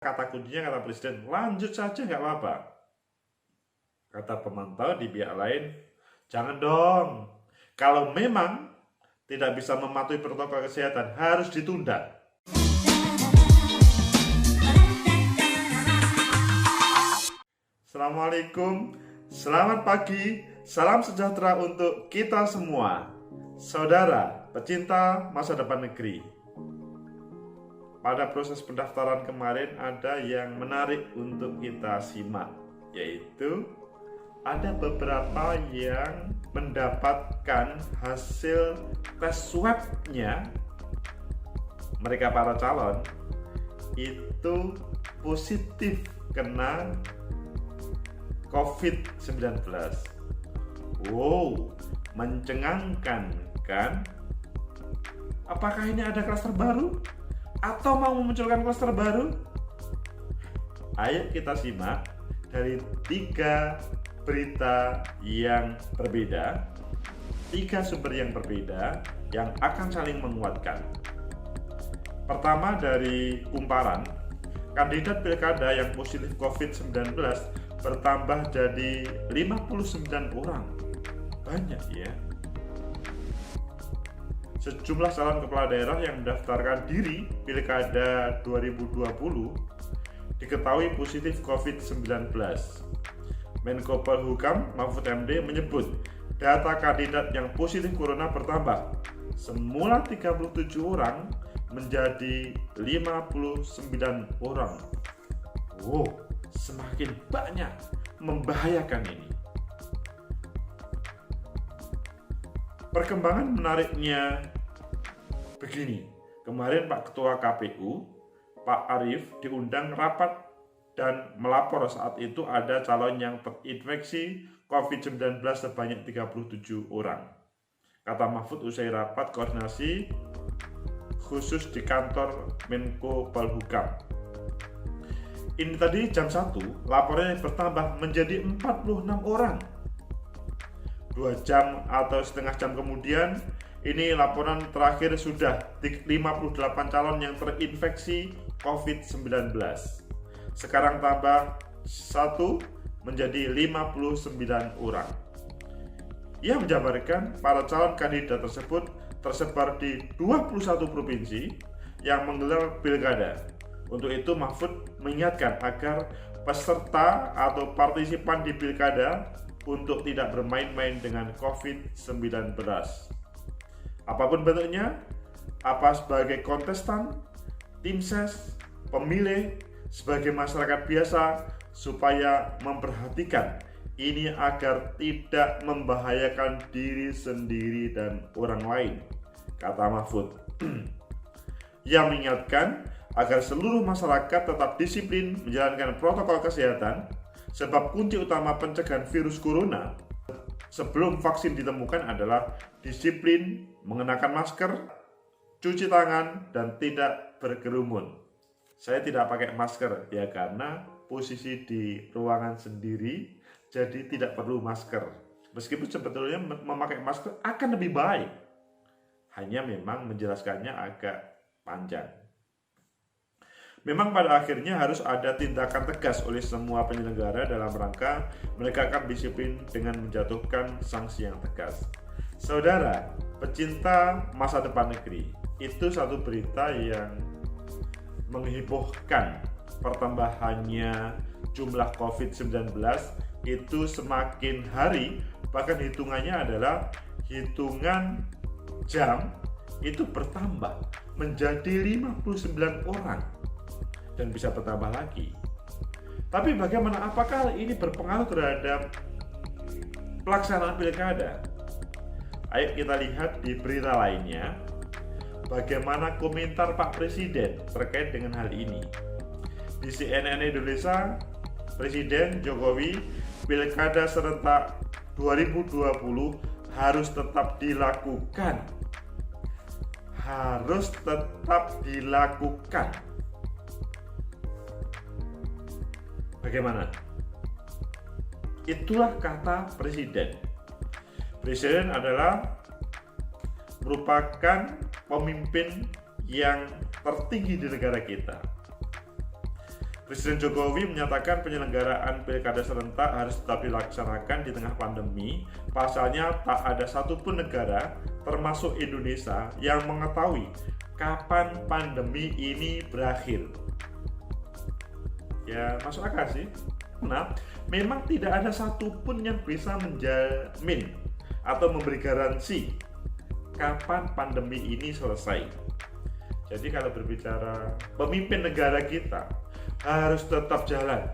Kata kuncinya kata presiden, lanjut saja nggak apa-apa. Kata pemantau di pihak lain, jangan dong. Kalau memang tidak bisa mematuhi protokol kesehatan, harus ditunda. Assalamualaikum, selamat pagi, salam sejahtera untuk kita semua. Saudara, pecinta masa depan negeri. Pada proses pendaftaran kemarin ada yang menarik untuk kita simak, yaitu ada beberapa yang mendapatkan hasil tes swab-nya, mereka para calon itu positif kena COVID-19. Wow, mencengangkan kan? Apakah ini ada klaster baru? Atau mau memunculkan klaster baru? Ayo kita simak dari 3 berita yang berbeda, 3 sumber yang berbeda yang akan saling menguatkan. Pertama dari Kumparan, kandidat pilkada yang positif COVID-19 bertambah jadi 59 orang. Banyak ya. Sejumlah calon kepala daerah yang mendaftarkan diri Pilkada 2020 diketahui positif COVID-19. Menko Polhukam Mahfud MD menyebut data kandidat yang positif corona bertambah. Semula 37 orang menjadi 59 orang. Wow, semakin banyak, membahayakan ini. Perkembangan menariknya begini, kemarin Pak Ketua KPU, Pak Arief diundang rapat dan melapor saat itu ada calon yang terinfeksi COVID-19 sebanyak 37 orang. Kata Mahfud usai rapat koordinasi khusus di kantor Menko Polhukam. Ini tadi jam 1, laporannya bertambah menjadi 46 orang. 2 jam atau setengah jam kemudian, ini laporan terakhir sudah 58 calon yang terinfeksi COVID-19. Sekarang tambah 1 menjadi 59 orang. Ia menjabarkan para calon kandidat tersebut tersebar di 21 provinsi yang menggelar pilkada. Untuk itu Mahfud mengingatkan agar peserta atau partisipan di pilkada untuk tidak bermain-main dengan COVID-19. Apapun bentuknya, apa sebagai kontestan, tim ses, pemilih, sebagai masyarakat biasa, supaya memperhatikan ini agar tidak membahayakan diri sendiri dan orang lain, kata Mahfud. Ia mengingatkan agar seluruh masyarakat tetap disiplin menjalankan protokol kesehatan, sebab kunci utama pencegahan virus corona sebelum vaksin ditemukan adalah disiplin mengenakan masker, cuci tangan, dan tidak berkerumun. Saya tidak pakai masker ya karena posisi di ruangan sendiri, jadi tidak perlu masker. Meskipun sebetulnya memakai masker akan lebih baik, hanya memang menjelaskannya agak panjang. Memang pada akhirnya harus ada tindakan tegas oleh semua penyelenggara dalam rangka menegakkan disiplin dengan menjatuhkan sanksi yang tegas. Saudara, pecinta masa depan negeri, itu satu berita yang menghebohkan. Pertambahannya jumlah COVID-19 itu semakin hari, bahkan hitungannya adalah hitungan jam itu bertambah menjadi 59 orang. Dan bisa bertambah lagi. Tapi bagaimana, apakah ini berpengaruh terhadap pelaksanaan pilkada? Ayo kita lihat di berita lainnya, bagaimana komentar Pak Presiden terkait dengan hal ini. Di CNN Indonesia, Presiden Jokowi, pilkada serentak 2020 harus tetap dilakukan. Harus tetap dilakukan. Bagaimana? Itulah kata Presiden. Presiden adalah merupakan pemimpin yang tertinggi di negara kita. Presiden Jokowi menyatakan penyelenggaraan pilkada serentak harus tetap dilaksanakan di tengah pandemi. Pasalnya tak ada satupun negara, termasuk Indonesia, yang mengetahui kapan pandemi ini berakhir. Ya, masuk akal sih. Nah, memang tidak ada satupun yang bisa menjamin atau memberi garansi kapan pandemi ini selesai. Jadi kalau berbicara pemimpin negara kita harus tetap jalan.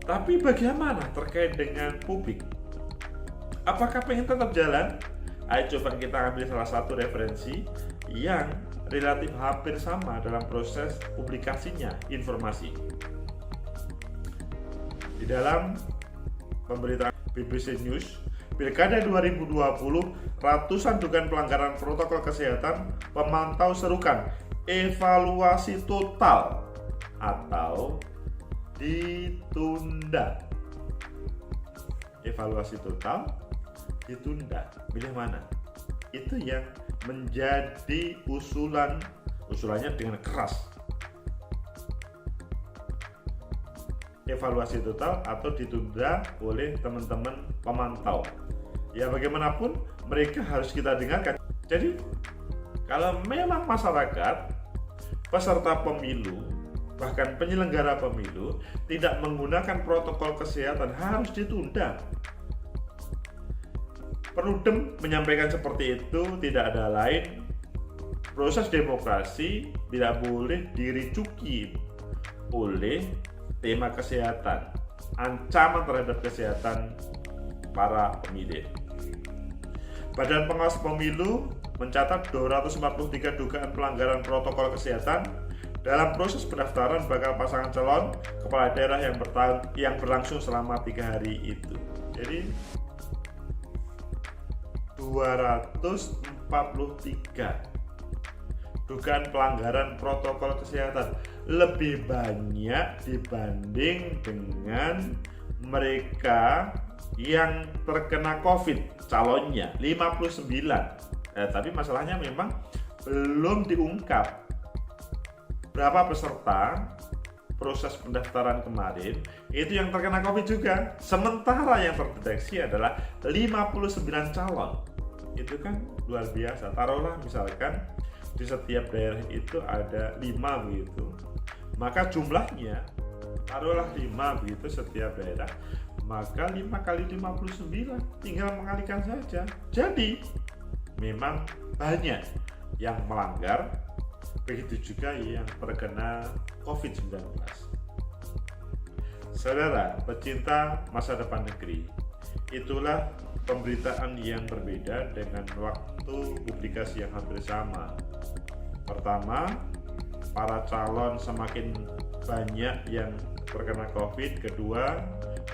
Tapi bagaimana terkait dengan publik? Apakah pengen tetap jalan? Ayo coba kita ambil salah satu referensi yang relatif hampir sama dalam proses publikasinya informasi. Di dalam pemberitaan BBC News, Pilkada 2020, ratusan dugaan pelanggaran protokol kesehatan, pemantau serukan evaluasi total atau ditunda. Evaluasi total ditunda. Pilih mana? Itu yang menjadi usulannya dengan keras. Evaluasi total atau ditunda oleh teman-teman pemantau. Ya bagaimanapun mereka harus kita dengarkan. Jadi kalau memang masyarakat, peserta pemilu, bahkan penyelenggara pemilu tidak menggunakan protokol kesehatan, harus ditunda. Perludem menyampaikan seperti itu, tidak ada lain. Proses demokrasi tidak boleh diricuki oleh tema kesehatan, ancaman terhadap kesehatan para pemilih. Badan Pengawas Pemilu mencatat 243 dugaan pelanggaran protokol kesehatan dalam proses pendaftaran bakal pasangan calon kepala daerah yang berlangsung selama 3 hari itu. Jadi 243 dugaan pelanggaran protokol kesehatan, lebih banyak dibanding dengan mereka yang terkena COVID calonnya 59. Tapi masalahnya memang belum diungkap berapa peserta proses pendaftaran kemarin itu yang terkena COVID juga. Sementara yang terdeteksi adalah 59 calon. Itu kan luar biasa. Taruhlah misalkan di setiap daerah itu ada 5 begitu. Maka jumlahnya taruhlah 5 begitu setiap daerah. Maka 5 kali 59 tinggal mengalikan saja. Jadi memang banyak yang melanggar, begitu juga yang terkena COVID-19. Saudara pecinta masa depan negeri, itulah pemberitaan yang berbeda dengan waktu publikasi yang hampir sama. Pertama, para calon semakin banyak yang terkena COVID. Kedua,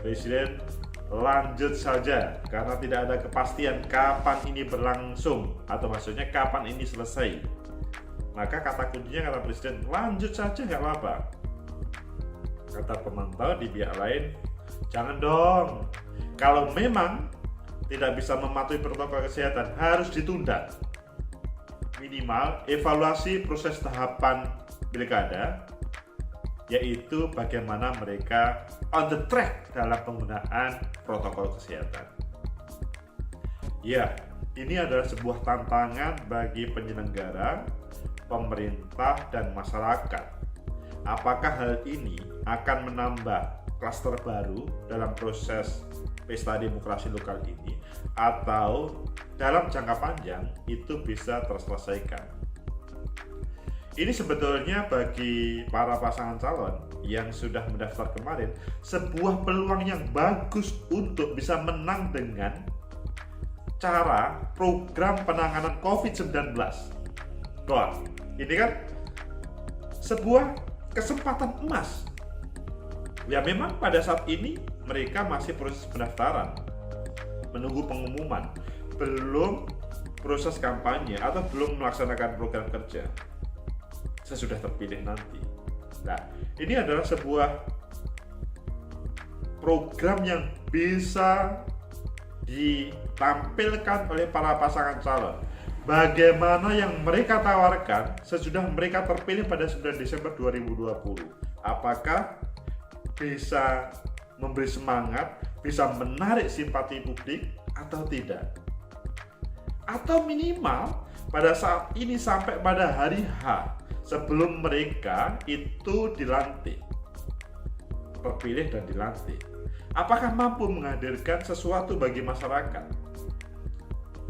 Presiden lanjut saja karena tidak ada kepastian kapan ini berlangsung, atau maksudnya kapan ini selesai. Maka kata kuncinya kata Presiden, lanjut saja nggak apa-apa. Kata pemantau di pihak lain, jangan dong, kalau memang tidak bisa mematuhi protokol kesehatan harus ditunda. Minimal evaluasi proses tahapan pilkada, yaitu bagaimana mereka on the track dalam penggunaan protokol kesehatan. Ya, ini adalah sebuah tantangan bagi penyelenggara, pemerintah, dan masyarakat. Apakah hal ini akan menambah klaster baru dalam proses pesta demokrasi lokal ini, atau dalam jangka panjang itu bisa terselesaikan? Ini sebetulnya bagi para pasangan calon yang sudah mendaftar kemarin sebuah peluang yang bagus untuk bisa menang dengan cara program penanganan COVID-19. Wah, ini kan sebuah kesempatan emas. Ya memang pada saat ini mereka masih proses pendaftaran, menunggu pengumuman, belum proses kampanye atau belum melaksanakan program kerja sesudah terpilih nanti. Nah, ini adalah sebuah program yang bisa ditampilkan oleh para pasangan calon. Bagaimana yang mereka tawarkan sesudah mereka terpilih pada 9 Desember 2020. apakah bisa memberi semangat, bisa menarik simpati publik atau tidak. Atau minimal pada saat ini sampai pada hari H sebelum mereka itu dilantik, terpilih dan dilantik, apakah mampu menghadirkan sesuatu bagi masyarakat?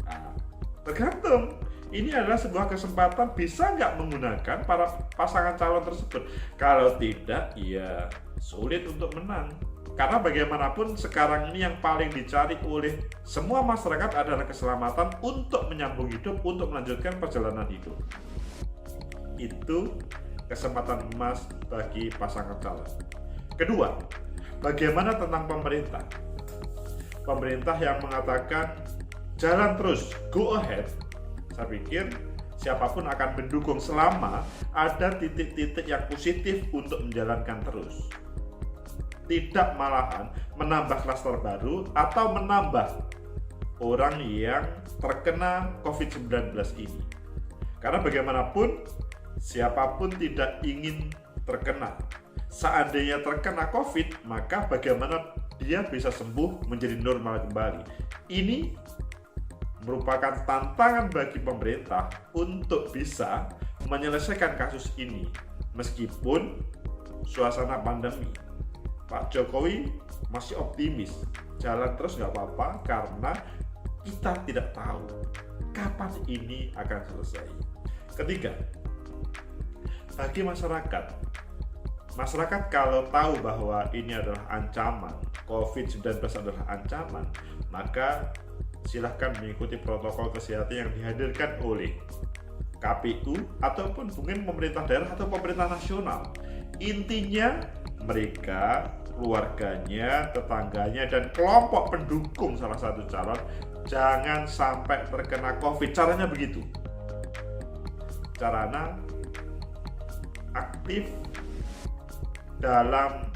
Nah, tergantung. Ini adalah sebuah kesempatan, bisa nggak menggunakan para pasangan calon tersebut. Kalau tidak, ya sulit untuk menang. Karena bagaimanapun sekarang ini yang paling dicari oleh semua masyarakat adalah keselamatan untuk menyambung hidup, untuk melanjutkan perjalanan hidup. Itu kesempatan emas bagi pasangan calon. Kedua, bagaimana tentang pemerintah? Pemerintah yang mengatakan jalan terus, go ahead. Saya pikir siapapun akan mendukung selama ada titik-titik yang positif untuk menjalankan terus. Tidak malahan menambah klaster baru atau menambah orang yang terkena COVID-19 ini. Karena bagaimanapun siapapun tidak ingin terkena. Seandainya terkena COVID, maka bagaimana dia bisa sembuh menjadi normal kembali. Ini merupakan tantangan bagi pemerintah untuk bisa menyelesaikan kasus ini meskipun suasana pandemi. Pak Jokowi masih optimis, jalan terus nggak apa-apa karena kita tidak tahu kapan ini akan selesai. Ketiga, bagi masyarakat kalau tahu bahwa ini adalah ancaman, COVID-19 adalah ancaman, maka silahkan mengikuti protokol kesehatan yang dihadirkan oleh KPU ataupun mungkin pemerintah daerah atau pemerintah nasional. Intinya mereka, keluarganya, tetangganya, dan kelompok pendukung salah satu calon jangan sampai terkena COVID. Caranya begitu. Caranya aktif dalam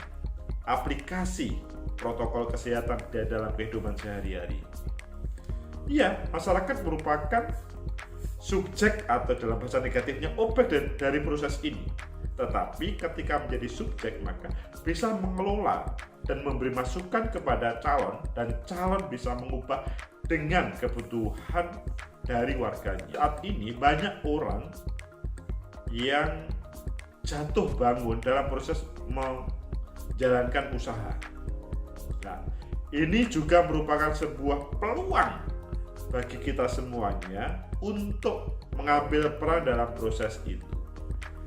aplikasi protokol kesehatan di dalam kehidupan sehari-hari. Iya, masyarakat merupakan subjek atau dalam bahasa negatifnya objek dari proses ini. Tetapi ketika menjadi subjek maka bisa mengelola dan memberi masukan kepada calon dan calon bisa mengubah dengan kebutuhan dari warganya. Saat ini banyak orang yang jatuh bangun dalam proses menjalankan usaha. Nah, ini juga merupakan sebuah peluang bagi kita semuanya untuk mengambil peran dalam proses itu.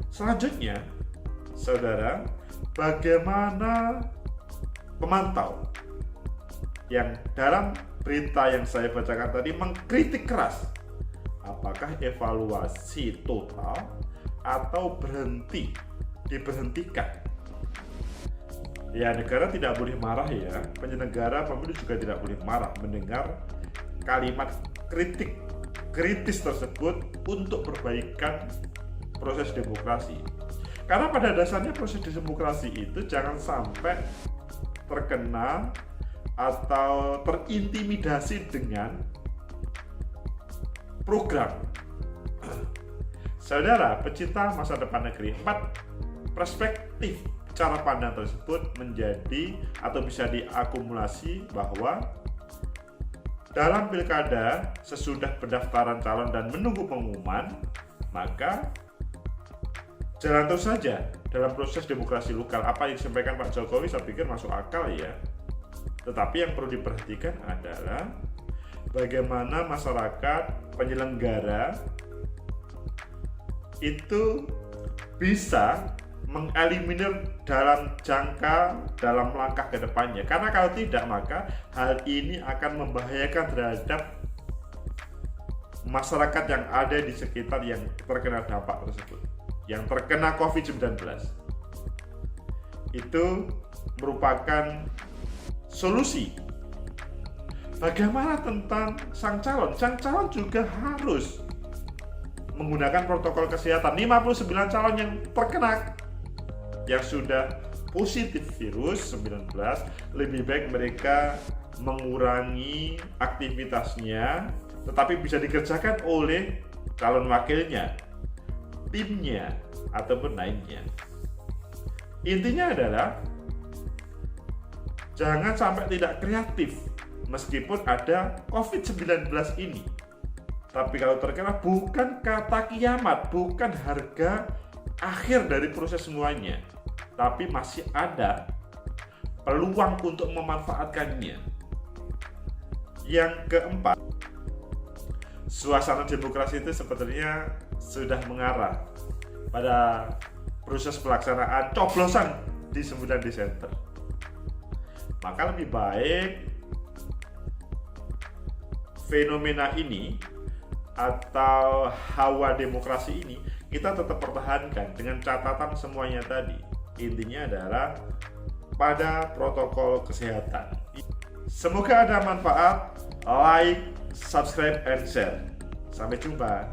Selanjutnya, saudara, bagaimana pemantau yang dalam berita yang saya bacakan tadi mengkritik keras apakah evaluasi total atau diberhentikan. Ya, negara tidak boleh marah ya, penyelenggara pemilu juga tidak boleh marah mendengar kalimat kritis tersebut untuk perbaikan proses demokrasi. Karena pada dasarnya proses demokrasi itu jangan sampai terkena atau terintimidasi dengan program. Saudara, pecinta masa depan negeri, 4 perspektif cara pandang tersebut menjadi atau bisa diakumulasi bahwa dalam pilkada sesudah pendaftaran calon dan menunggu pengumuman, maka jalan terus saja dalam proses demokrasi lokal. Apa yang disampaikan Pak Jokowi saya pikir masuk akal ya. Tetapi yang perlu diperhatikan adalah bagaimana masyarakat penyelenggara itu bisa mengeliminir dalam langkah ke depannya. Karena kalau tidak maka hal ini akan membahayakan terhadap masyarakat yang ada di sekitar yang terkena dampak tersebut, yang terkena COVID-19. Itu merupakan solusi. Bagaimana tentang sang calon? Sang calon juga harus menggunakan protokol kesehatan. 59 calon yang terkena, yang sudah positif virus 19, lebih baik mereka mengurangi aktivitasnya, tetapi bisa dikerjakan oleh calon wakilnya, timnya, ataupun lainnya. Intinya adalah jangan sampai tidak kreatif meskipun ada COVID-19 ini. Tapi kalau terkena bukan kata kiamat, bukan harga akhir dari proses semuanya, tapi masih ada peluang untuk memanfaatkannya. Yang keempat, suasana demokrasi itu sepertinya sudah mengarah pada proses pelaksanaan coblosan di 9 Desember. Maka lebih baik fenomena ini atau hawa demokrasi ini kita tetap pertahankan dengan catatan semuanya tadi. Intinya adalah pada protokol kesehatan. Semoga ada manfaat. Like, subscribe, and share. Sampai jumpa.